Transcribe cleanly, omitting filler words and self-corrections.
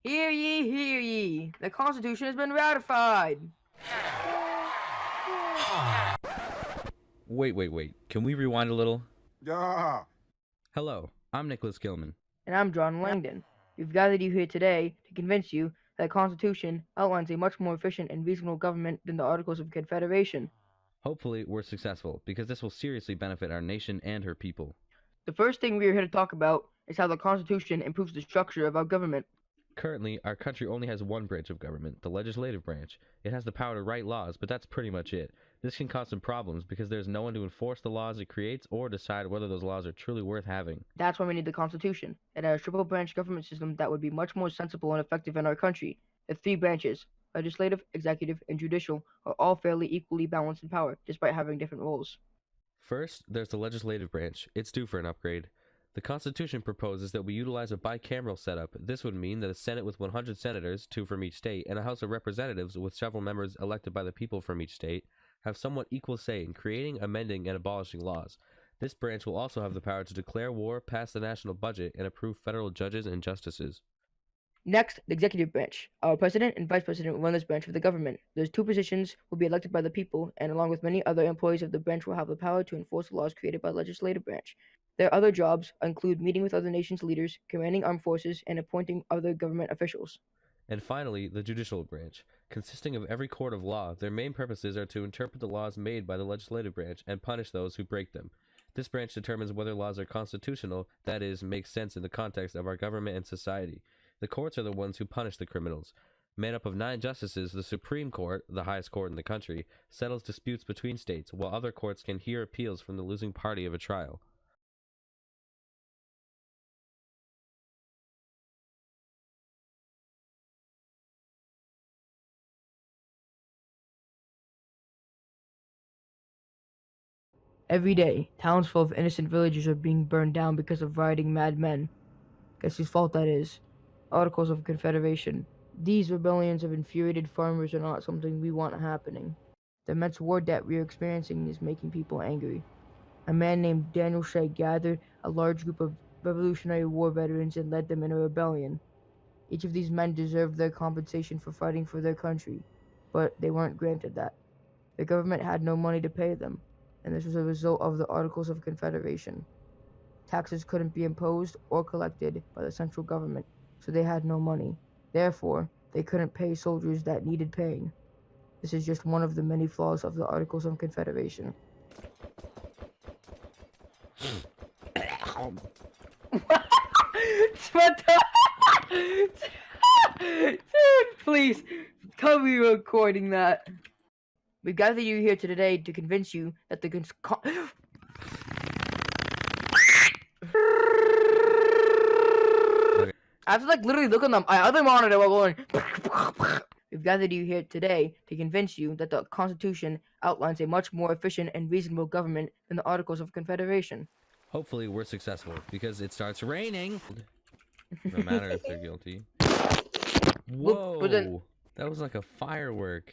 Hear ye, hear ye. The Constitution has been ratified. Wait. Can we rewind a little? Yeah. Hello, I'm Nicholas Gilman. And I'm John Langdon. We've gathered you here today to convince you that the Constitution outlines a much more efficient and reasonable government than the Articles of Confederation. Hopefully, we're successful, because this will seriously benefit our nation and her people. The first thing we are here to talk about is how the Constitution improves the structure of our government. Currently, our country only has one branch of government, the legislative branch. It has the power to write laws, but that's pretty much it. This can cause some problems because there's no one to enforce the laws it creates or decide whether those laws are truly worth having. That's why we need the Constitution. It has a triple branch government system that would be much more sensible and effective in our country. The three branches, legislative, executive, and judicial, are all fairly equally balanced in power, despite having different roles. First, there's the legislative branch. It's due for an upgrade. The Constitution proposes that we utilize a bicameral setup. This would mean that a Senate with 100 senators, 2 from each state, and a House of Representatives with several members elected by the people from each state have somewhat equal say in creating, amending, and abolishing laws. This branch will also have the power to declare war, pass the national budget, and approve federal judges and justices. Next, the executive branch. Our president and vice president will run this branch of the government. Those two positions will be elected by the people, and along with many other employees of the branch will have the power to enforce the laws created by the legislative branch. Their other jobs include meeting with other nations' leaders, commanding armed forces, and appointing other government officials. And finally, the judicial branch. Consisting of every court of law, their main purposes are to interpret the laws made by the legislative branch and punish those who break them. This branch determines whether laws are constitutional, that is, make sense in the context of our government and society. The courts are the ones who punish the criminals. Made up of 9 justices, the Supreme Court, the highest court in the country, settles disputes between states, while other courts can hear appeals from the losing party of a trial. Every day, towns full of innocent villagers are being burned down because of rioting madmen. Guess whose fault that is? Articles of Confederation. These rebellions of infuriated farmers are not something we want happening. The immense war debt we are experiencing is making people angry. A man named Daniel Shea gathered a large group of Revolutionary War veterans and led them in a rebellion. Each of these men deserved their compensation for fighting for their country, but they weren't granted that. The government had no money to pay them, and this was a result of the Articles of Confederation. Taxes couldn't be imposed or collected by the central government, so they had no money. Therefore, they couldn't pay soldiers that needed paying. This is just one of the many flaws of the Articles of Confederation. What the? Dude, please, tell me you're recording that. We've gathered you here today to convince you that the I have to literally look on my other monitor while going. We've gathered you here today to convince you that the Constitution outlines a much more efficient and reasonable government than the Articles of Confederation. Hopefully, we're successful, because it starts raining. No matter if they're guilty. Whoa! That was like a firework.